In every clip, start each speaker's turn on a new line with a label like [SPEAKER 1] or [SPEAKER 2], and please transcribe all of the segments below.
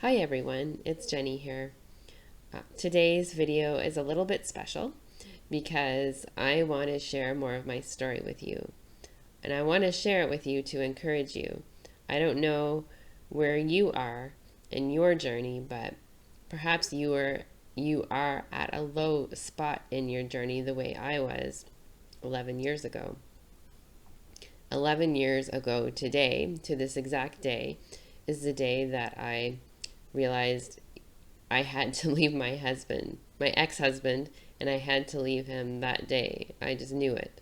[SPEAKER 1] Hi everyone, it's Jenny here. Today's video is a little bit special because I want to share more of my story with you. And I want to share it with you to encourage you. I don't know where you are in your journey, but perhaps you are at a low spot in your journey the way I was 11 years ago. 11 years ago today, to this exact day, is the day that I realized I had to leave my husband, my ex-husband, and I had to leave him that day. I just knew it.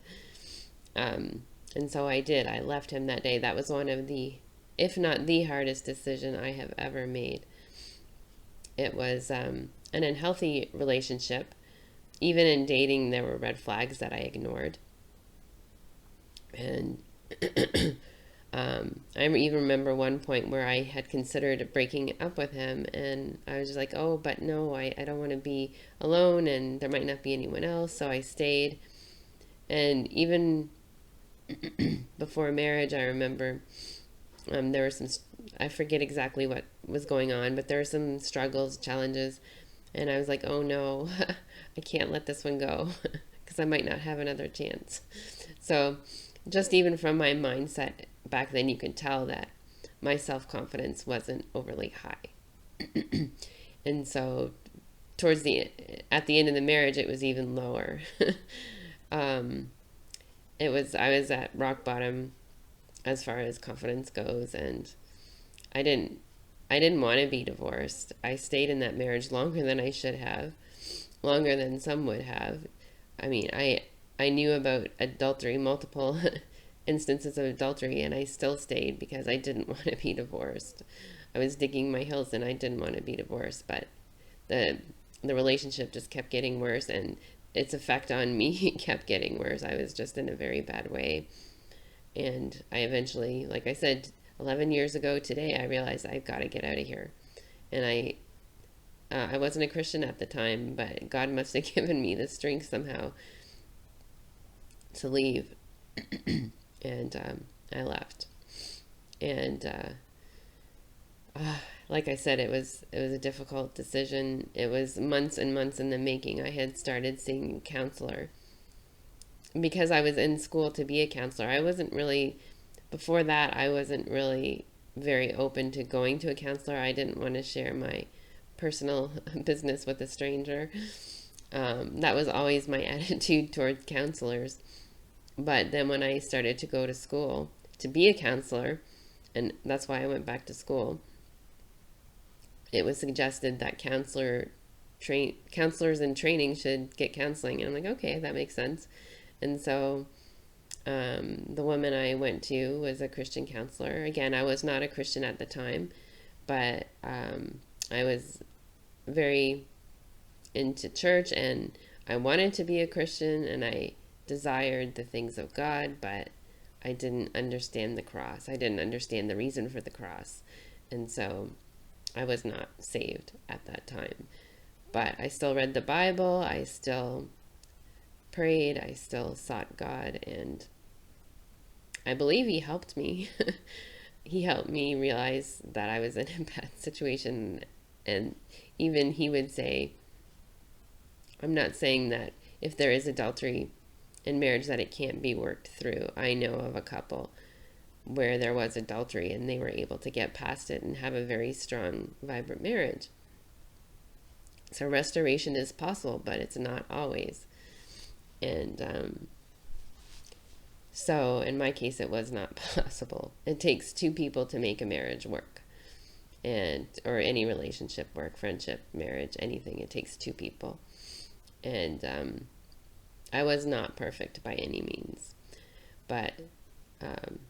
[SPEAKER 1] Um, and so I did. I left him that day. That was one of the, if not the hardest decision I have ever made. It was an unhealthy relationship. Even in dating, there were red flags that I ignored. And I even remember one point where I had considered breaking up with him, and I was just like, oh, but no, I don't want to be alone, and there might not be anyone else, so I stayed. And even before marriage, I remember there were some, I forget exactly what was going on, but there were some struggles, challenges, and I was like, oh no, I can't let this one go because I might not have another chance. So, just even from my mindset back then, you could tell that my self confidence wasn't overly high. And so, towards the at the end of the marriage, it was even lower. um, I was at rock bottom as far as confidence goes, and I didn't I didn't want to be divorced. I stayed in that marriage longer than I should have, longer than some would have. I mean, I knew about adultery, multiple instances of adultery, and I still stayed because I didn't want to be divorced. I was digging my heels and I didn't want to be divorced, but the the relationship just kept getting worse, and its effect on me kept getting worse. I was just in a very bad way. And I eventually, like I said, 11 years ago today, I realized I've got to get out of here. And I wasn't a Christian at the time, but God must have given me the strength somehow to leave. And I left. And like I said, it was a difficult decision. It was months and months in the making. I had started seeing a counselor because I was in school to be a counselor. I wasn't really before that. I wasn't really very open to going to a counselor. I didn't want to share my personal business with a stranger. That was always my attitude towards counselors. But then when I started to go to school to be a counselor, and that's why I went back to school, it was suggested that counselors in training should get counseling, and I'm like, okay, that makes sense. And so the woman I went to was a Christian counselor. Again, I was not a Christian at the time, but I was very into church, and I wanted to be a Christian, and I desired the things of God, but I didn't understand the cross. I didn't understand the reason for the cross. And so I was not saved at that time. But I still read the Bible, I still prayed, I still sought God, and I believe He helped me. He helped me realize that I was in a bad situation. And even He would say, I'm not saying that if there is adultery in marriage that it can't be worked through. I know of a couple where there was adultery and they were able to get past it and have a very strong, vibrant marriage. So restoration is possible, but it's not always. And so in my case, it was not possible. It takes two people to make a marriage work, and or any relationship work, friendship, marriage, anything. It takes two people. And I was not perfect by any means, but um,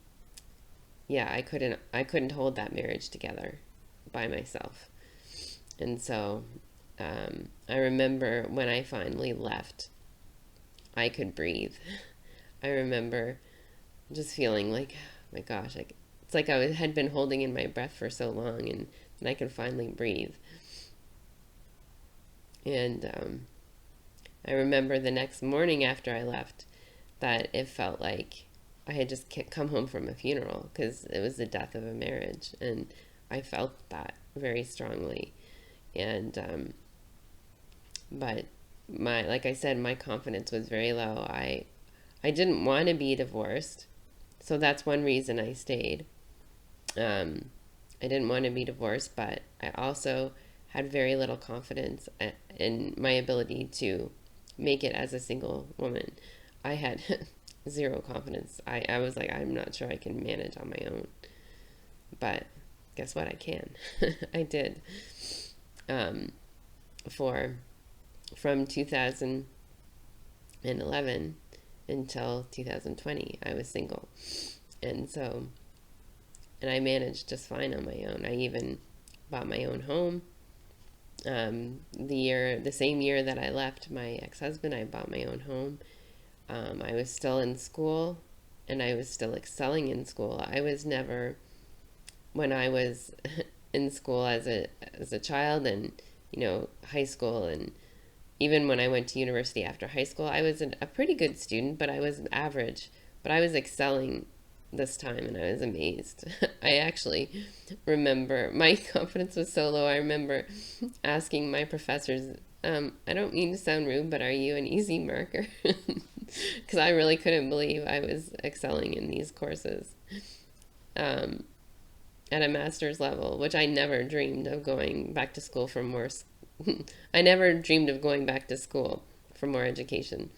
[SPEAKER 1] yeah, I couldn't hold that marriage together by myself. And so I remember when I finally left, I could breathe. I remember just feeling like, oh my gosh, it's like had been holding in my breath for so long, and I could finally breathe. And I remember the next morning after I left that it felt like I had just come home from a funeral because it was the death of a marriage. And I felt that very strongly. And but like I said, my confidence was very low. I didn't want to be divorced, so that's one reason I stayed. I didn't want to be divorced, but I also had very little confidence in my ability to make it as a single woman. I had zero confidence. I was like, I'm not sure I can manage on my own. But guess what? I can. I did. Um, for From 2011 until 2020, I was single. And so, and I managed just fine on my own. I even bought my own home. The same year that I left my ex-husband, I bought my own home. I was still in school, and I was still excelling in school. I was never, when I was in school as a child, and high school, and even when I went to university after high school, I was a pretty good student, but I was average. But I was excelling this time, and I was amazed. I actually remember my confidence was so low. I remember asking my professors, I don't mean to sound rude, but are you an easy marker? Because I really couldn't believe I was excelling in these courses um, at a master's level, which I never dreamed of going back to school for more. I never dreamed of going back to school for more education.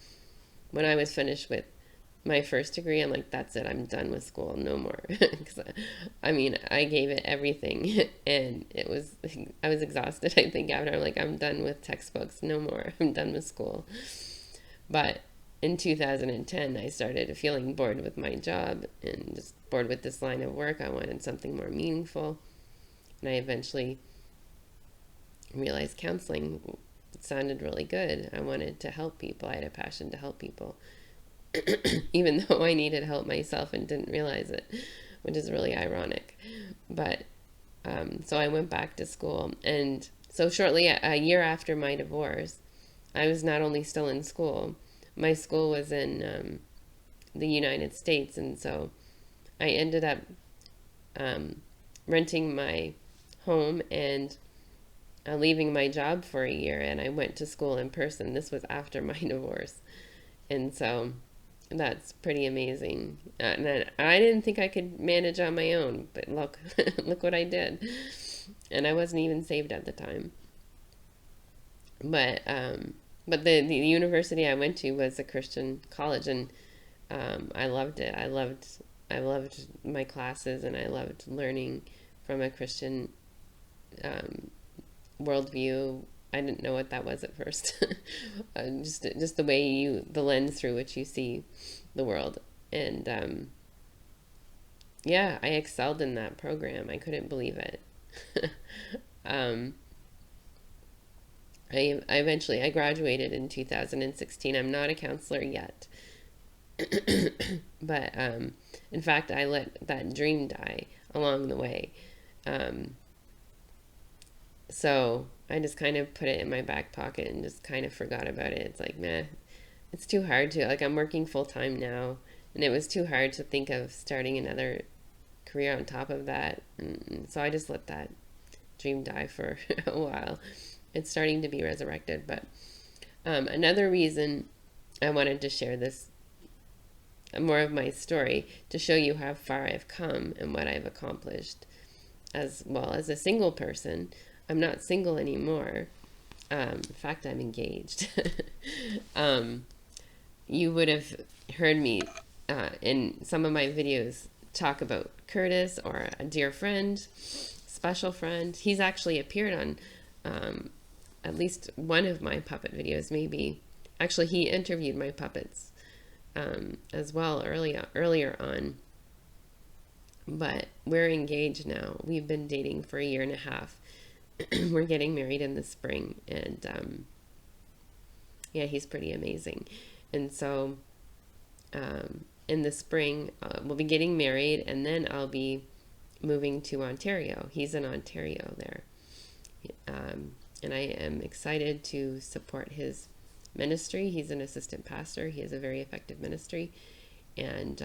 [SPEAKER 1] When I was finished with my first degree, I'm like, that's it. I'm done with school. No more. Because I mean, I gave it everything, and I was exhausted. I think after I'm like, I'm done with textbooks. No more. I'm done with school. But in 2010, I started feeling bored with my job and just bored with this line of work. I wanted something more meaningful, and I eventually realized counseling sounded really good. I wanted to help people. I had a passion to help people. Even though I needed help myself and didn't realize it, which is really ironic. But so I went back to school, and so shortly a year after my divorce, I was not only still in school. My school was in the United States, and so I ended up renting my home and leaving my job for a year, and I went to school in person. This was after my divorce, and so that's pretty amazing. And then I didn't think I could manage on my own, but look, look what I did. And I wasn't even saved at the time. But the university I went to was a Christian college, and I loved it. I loved my classes, and I loved learning from a Christian um, worldview. I didn't know what that was at first. Just the way the lens through which you see the world. And yeah, I excelled in that program. I couldn't believe it. um, I eventually I graduated in 2016. I'm not a counselor yet, but in fact, I let that dream die along the way. Um, so I just kind of put it in my back pocket and just kind of forgot about it. It's like, meh, it's too hard to, like, I'm working full time now, and it was too hard to think of starting another career on top of that. And so I just let that dream die for a while. It's starting to be resurrected. But another reason I wanted to share this, more of my story, to show you how far I've come and what I've accomplished. As well as a single person, I'm not single anymore. In fact, I'm engaged. um, you would have heard me in some of my videos talk about Curtis, or a dear friend, special friend. He's actually appeared on at least one of my puppet videos, maybe. Actually, he interviewed my puppets as well earlier on. But we're engaged now. We've been dating for a year and a half. We're getting married in the spring, and yeah, he's pretty amazing. And so in the spring, we'll be getting married, and then I'll be moving to Ontario. He's in Ontario there. And I am excited to support his ministry. He's an assistant pastor. He has a very effective ministry. And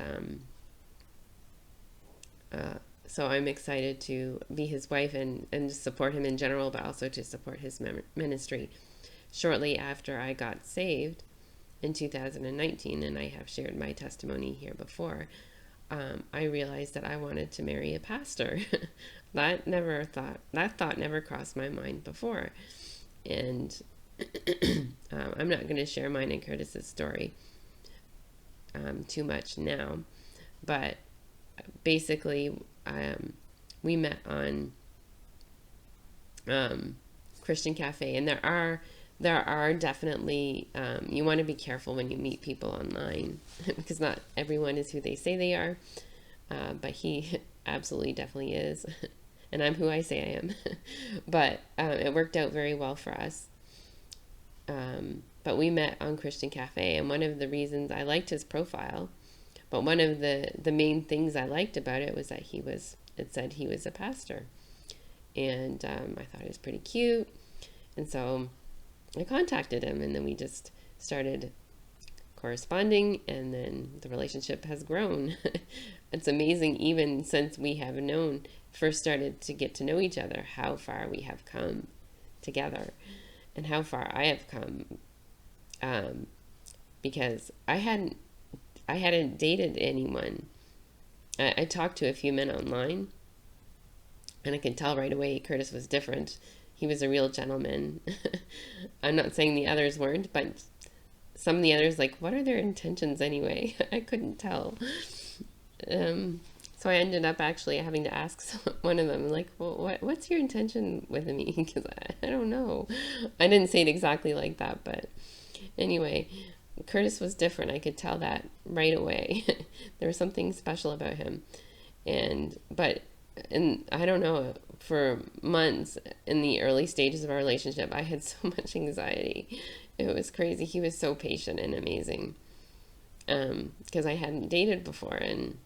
[SPEAKER 1] So I'm excited to be his wife and support him in general, but also to support his ministry. Shortly after I got saved in 2019, and I have shared my testimony here before, I realized that I wanted to marry a pastor. That thought never crossed my mind before. And I'm not going to share mine and Curtis's story too much now, but basically, we met on Christian Cafe, and there are definitely you want to be careful when you meet people online because not everyone is who they say they are, but he absolutely definitely is, and I'm who I say I am. But it worked out very well for us. But we met on Christian Cafe, and one of the reasons I liked his profile, but one of the main things I liked about it was that it said he was a pastor, and I thought it was pretty cute, and so I contacted him, and then we just started corresponding, and then the relationship has grown. It's amazing, even since we have first started to get to know each other, how far we have come together, and how far I have come, because I hadn't dated anyone. I talked to a few men online, and I could tell right away Curtis was different. He was a real gentleman. I'm not saying the others weren't, but some of the others, like, what are their intentions anyway? I couldn't tell. So I ended up actually having to ask one of them, like, well, what's your intention with me? Because I don't know. I didn't say it exactly like that, but anyway, Curtis was different. I could tell that right away. There was something special about him. And I don't know, for months in the early stages of our relationship, I had so much anxiety. It was crazy. He was so patient and amazing. Because I hadn't dated before, and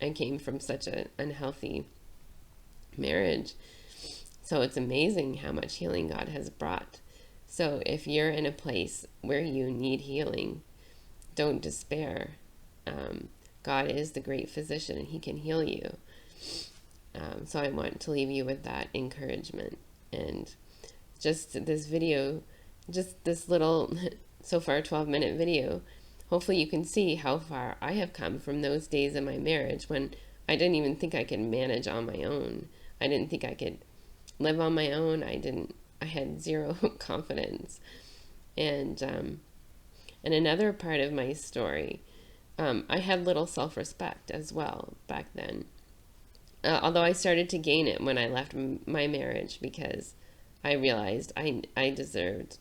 [SPEAKER 1] I came from such an unhealthy marriage. So it's amazing how much healing God has brought. So if you're in a place where you need healing, don't despair. God is the great physician, and he can heal you. So I want to leave you with that encouragement. And just this video, just this little, so far 12-minute video, hopefully you can see how far I have come from those days in my marriage when I didn't even think I could manage on my own. I didn't think I could live on my own. I had zero confidence. And another part of my story, I had little self-respect as well back then. Although I started to gain it when I left my marriage, because I realized I didn't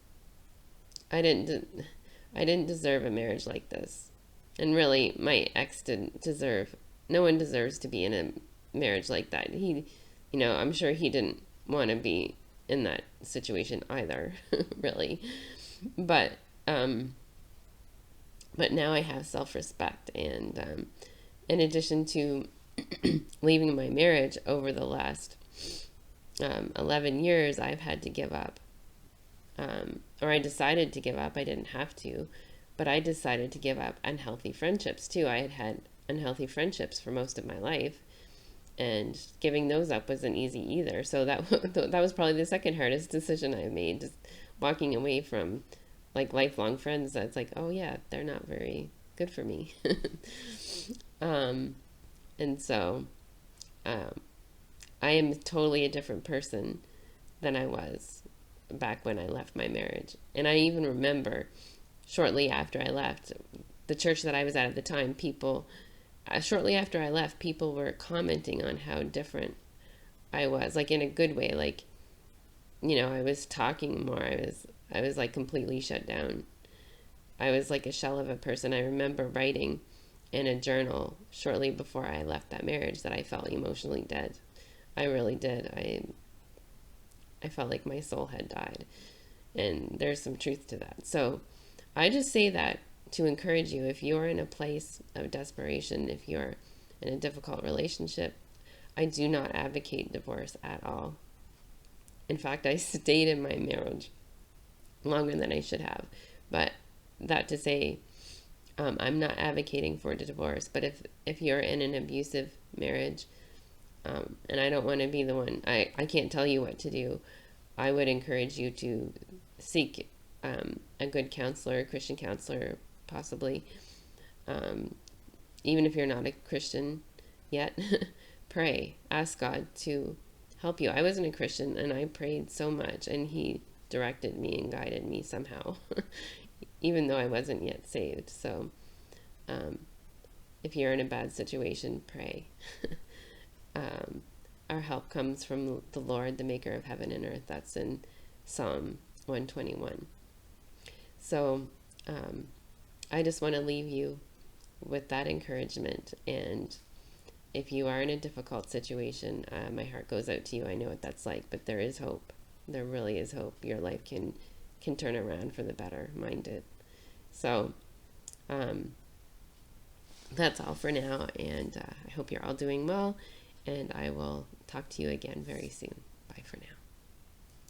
[SPEAKER 1] deserve a marriage like this. And really, my ex didn't deserve, no one deserves to be in a marriage like that. I'm sure he didn't want to be in that situation either, really. But now I have self-respect, and in addition to leaving my marriage over the last 11 years, I've had to give up. Or I decided to give up. I didn't have to, but I decided to give up unhealthy friendships too. I had unhealthy friendships for most of my life, and giving those up wasn't easy either. So that was probably the second hardest decision I made, just walking away from like lifelong friends. That's like, oh yeah, they're not very good for me. And so I am totally a different person than I was back when I left my marriage. And I even remember shortly after I left the church that I was at the time, shortly after I left, people were commenting on how different I was, like in a good way. Like, I was talking more. I was like completely shut down. I was like a shell of a person. I remember writing in a journal shortly before I left that marriage that I felt emotionally dead. I really did. I felt like my soul had died. And there's some truth to that. So I just say that to encourage you, if you're in a place of desperation, if you're in a difficult relationship, I do not advocate divorce at all. In fact, I stayed in my marriage longer than I should have. But that to say, I'm not advocating for a divorce. But if you're in an abusive marriage, And I don't want to be the one, I can't tell you what to do. I would encourage you to seek a good counselor, a Christian counselor, possibly. Um, Even if you're not a Christian yet, pray. Ask God to help you. I wasn't a Christian and I prayed so much, and He directed me and guided me somehow, even though I wasn't yet saved. So um, if you're in a bad situation, pray. um, our help comes from the Lord, the maker of heaven and earth. That's in Psalm 121. So I just want to leave you with that encouragement. And if you are in a difficult situation, my heart goes out to you. I know what that's like, but there is hope. There really is hope. Your life can turn around for the better. Mine did. So that's all for now, and I hope you're all doing well, and I will talk to you again very soon. Bye for now.